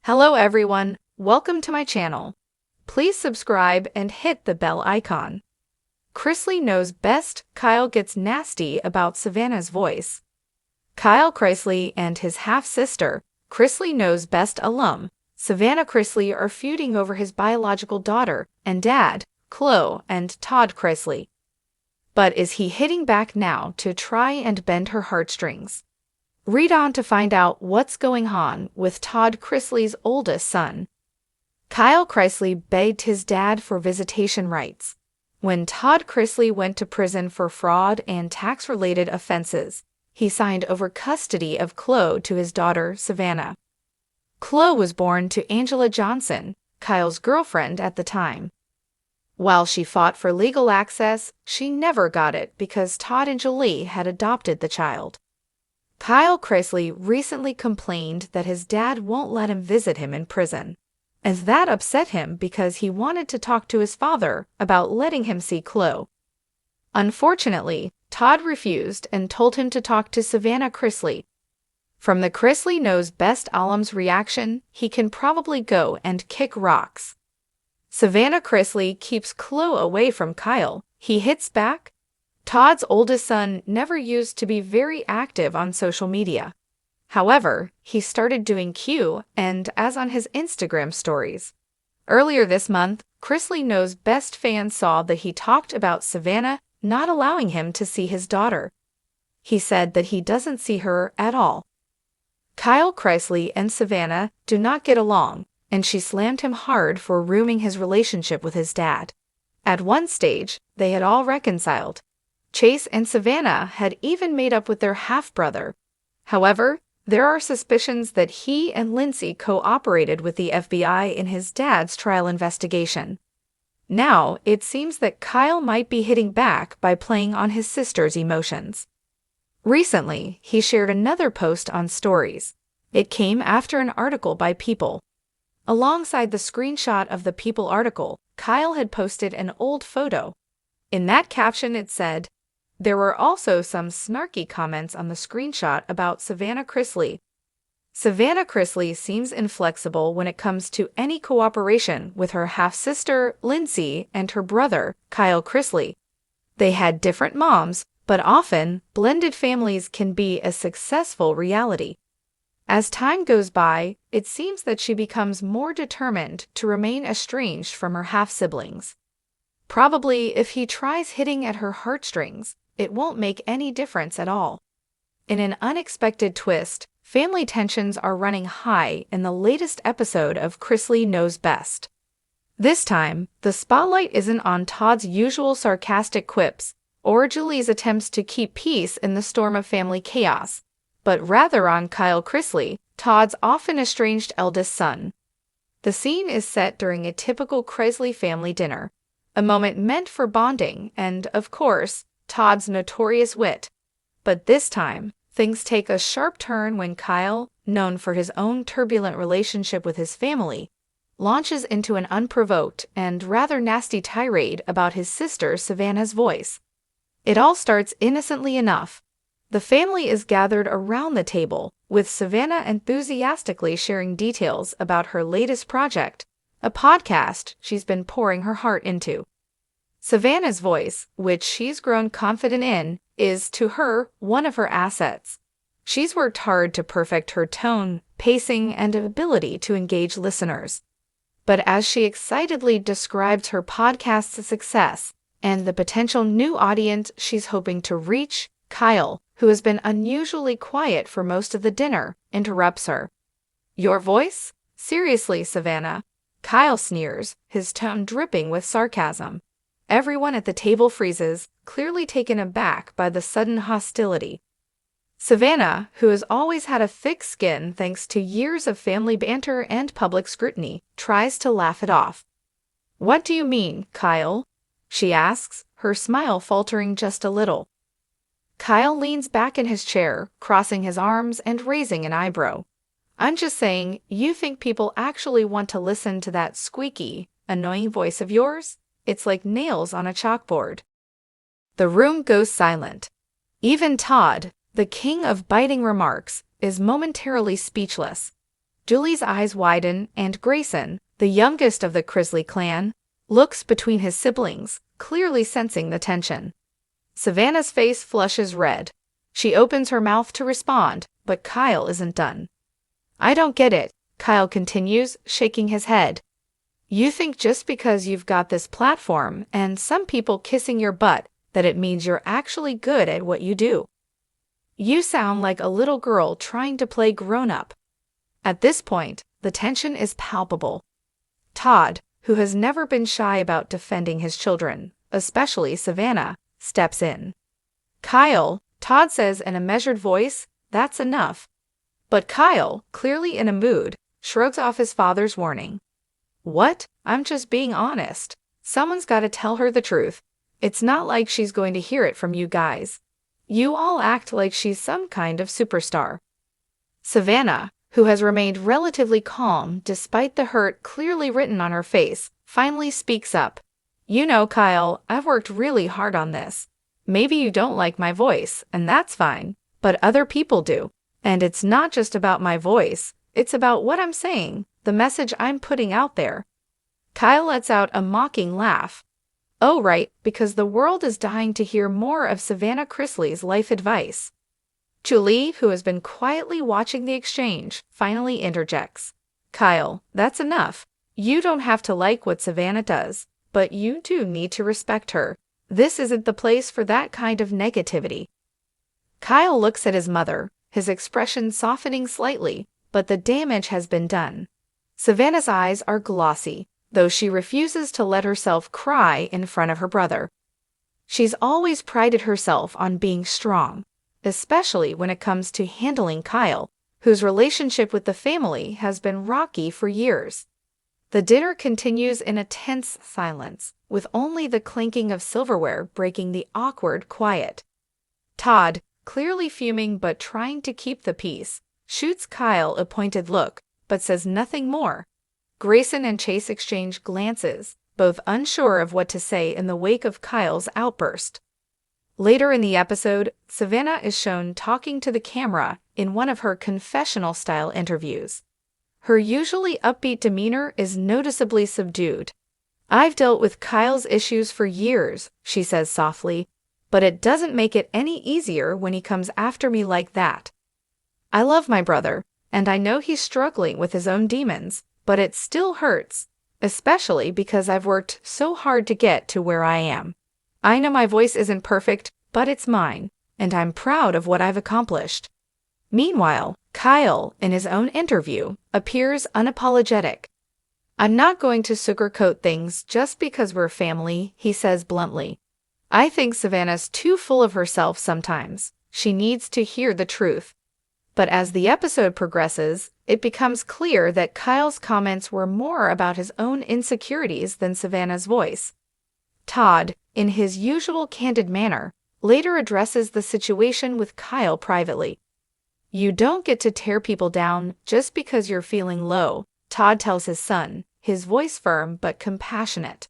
Hello everyone, welcome to my channel. Please subscribe and hit the bell icon. Chrisley knows best. Kyle gets nasty about Savannah's voice. Kyle Chrisley and his half-sister, Chrisley knows best alum, Savannah Chrisley, are feuding over his biological daughter and dad, Chloe and Todd Chrisley. But is he hitting back now to try and bend her heartstrings? Read on to find out what's going on with Todd Chrisley's oldest son. Kyle Chrisley begged his dad for visitation rights. When Todd Chrisley went to prison for fraud and tax-related offenses, he signed over custody of Chloe to his daughter, Savannah. Chloe was born to Angela Johnson, Kyle's girlfriend at the time. While she fought for legal access, she never got it because Todd and Julie had adopted the child. Kyle Chrisley recently complained that his dad won't let him visit him in prison, and that upset him because he wanted to talk to his father about letting him see Chloe. Unfortunately, Todd refused and told him to talk to Savannah Chrisley. From the Chrisley knows best alum's reaction, he can probably go and kick rocks. Savannah Chrisley keeps Chloe away from Kyle. He hits back. Todd's oldest son never used to be very active on social media. However, he started doing Q and as on his Instagram stories. Earlier this month, Chrisley knows best fans saw that he talked about Savannah not allowing him to see his daughter. He said that he doesn't see her at all. Kyle Chrisley and Savannah do not get along, and she slammed him hard for ruining his relationship with his dad. At one stage, they had all reconciled. Chase and Savannah had even made up with their half-brother. However, there are suspicions that he and Lindsay cooperated with the FBI in his dad's trial investigation. Now, it seems that Kyle might be hitting back by playing on his sister's emotions. Recently, he shared another post on Stories. It came after an article by People. Alongside the screenshot of the People article, Kyle had posted an old photo. In that caption it said, "There were also some snarky comments on the screenshot about Savannah Chrisley. Savannah Chrisley seems inflexible when it comes to any cooperation with her half-sister, Lindsay, and her brother, Kyle Chrisley. They had different moms, but often, blended families can be a successful reality. As time goes by, it seems that she becomes more determined to remain estranged from her half-siblings. Probably if he tries hitting at her heartstrings, it won't make any difference at all." In an unexpected twist, family tensions are running high in the latest episode of Chrisley Knows Best. This time, the spotlight isn't on Todd's usual sarcastic quips or Julie's attempts to keep peace in the storm of family chaos, but rather on Kyle Chrisley, Todd's often estranged eldest son. The scene is set during a typical Chrisley family dinner, a moment meant for bonding and, of course, Todd's notorious wit. But this time, things take a sharp turn when Kyle, known for his own turbulent relationship with his family, launches into an unprovoked and rather nasty tirade about his sister Savannah's voice. It all starts innocently enough. The family is gathered around the table, with Savannah enthusiastically sharing details about her latest project, a podcast she's been pouring her heart into. Savannah's voice, which she's grown confident in, is, to her, one of her assets. She's worked hard to perfect her tone, pacing, and ability to engage listeners. But as she excitedly describes her podcast's success and the potential new audience she's hoping to reach, Kyle, who has been unusually quiet for most of the dinner, interrupts her. "Your voice? Seriously, Savannah?" Kyle sneers, his tone dripping with sarcasm. Everyone at the table freezes, clearly taken aback by the sudden hostility. Savannah, who has always had a thick skin thanks to years of family banter and public scrutiny, tries to laugh it off. "What do you mean, Kyle?" she asks, her smile faltering just a little. Kyle leans back in his chair, crossing his arms and raising an eyebrow. "I'm just saying, you think people actually want to listen to that squeaky, annoying voice of yours? It's like nails on a chalkboard." The room goes silent. Even Todd, the king of biting remarks, is momentarily speechless. Julie's eyes widen, and Grayson, the youngest of the Chrisley clan, looks between his siblings, clearly sensing the tension. Savannah's face flushes red. She opens her mouth to respond, but Kyle isn't done. "I don't get it," Kyle continues, shaking his head. "You think just because you've got this platform and some people kissing your butt that it means you're actually good at what you do. You sound like a little girl trying to play grown-up." At this point, the tension is palpable. Todd, who has never been shy about defending his children, especially Savannah, steps in. "Kyle," Todd says in a measured voice, "that's enough." But Kyle, clearly in a mood, shrugs off his father's warning. "What? I'm just being honest. Someone's got to tell her the truth. It's not like she's going to hear it from you guys. You all act like she's some kind of superstar." Savannah, who has remained relatively calm despite the hurt clearly written on her face, finally speaks up. "You know, Kyle, I've worked really hard on this. Maybe you don't like my voice, and that's fine, but other people do. And it's not just about my voice, it's about what I'm saying, the message I'm putting out there." Kyle lets out a mocking laugh. "Oh, right, because the world is dying to hear more of Savannah Chrisley's life advice." Julie, who has been quietly watching the exchange, finally interjects. "Kyle, that's enough. You don't have to like what Savannah does, but you do need to respect her. This isn't the place for that kind of negativity." Kyle looks at his mother, his expression softening slightly, but the damage has been done. Savannah's eyes are glossy, though she refuses to let herself cry in front of her brother. She's always prided herself on being strong, especially when it comes to handling Kyle, whose relationship with the family has been rocky for years. The dinner continues in a tense silence, with only the clinking of silverware breaking the awkward quiet. Todd, clearly fuming but trying to keep the peace, shoots Kyle a pointed look, but says nothing more. Grayson and Chase exchange glances, both unsure of what to say in the wake of Kyle's outburst. Later in the episode, Savannah is shown talking to the camera in one of her confessional-style interviews. Her usually upbeat demeanor is noticeably subdued. "I've dealt with Kyle's issues for years," she says softly, "but it doesn't make it any easier when he comes after me like that. I love my brother, and I know he's struggling with his own demons, but it still hurts, especially because I've worked so hard to get to where I am. I know my voice isn't perfect, but it's mine, and I'm proud of what I've accomplished." Meanwhile, Kyle, in his own interview, appears unapologetic. "I'm not going to sugarcoat things just because we're family," he says bluntly. "I think Savannah's too full of herself sometimes. She needs to hear the truth." But as the episode progresses, it becomes clear that Kyle's comments were more about his own insecurities than Savannah's voice. Todd, in his usual candid manner, later addresses the situation with Kyle privately. "You don't get to tear people down just because you're feeling low," Todd tells his son, his voice firm but compassionate.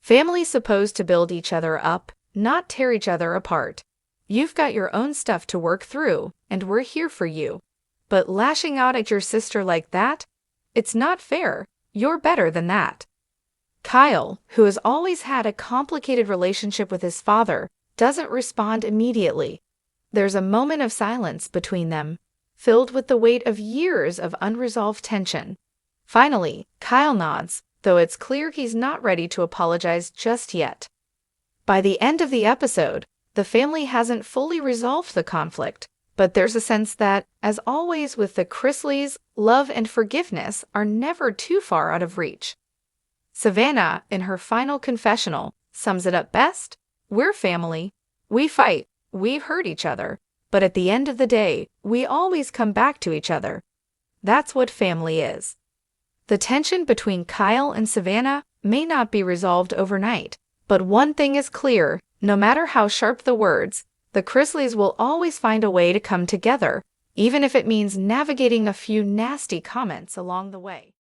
"Family's supposed to build each other up, not tear each other apart. You've got your own stuff to work through, and we're here for you. But lashing out at your sister like that? It's not fair. You're better than that." Kyle, who has always had a complicated relationship with his father, doesn't respond immediately. There's a moment of silence between them, filled with the weight of years of unresolved tension. Finally, Kyle nods, though it's clear he's not ready to apologize just yet. By the end of the episode, the family hasn't fully resolved the conflict, but there's a sense that, as always with the Chrisleys, love and forgiveness are never too far out of reach. Savannah, in her final confessional, sums it up best. "We're family. We fight. We hurt each other. But at the end of the day, we always come back to each other. That's what family is." The tension between Kyle and Savannah may not be resolved overnight, but one thing is clear: no matter how sharp the words, the Chrisleys will always find a way to come together, even if it means navigating a few nasty comments along the way.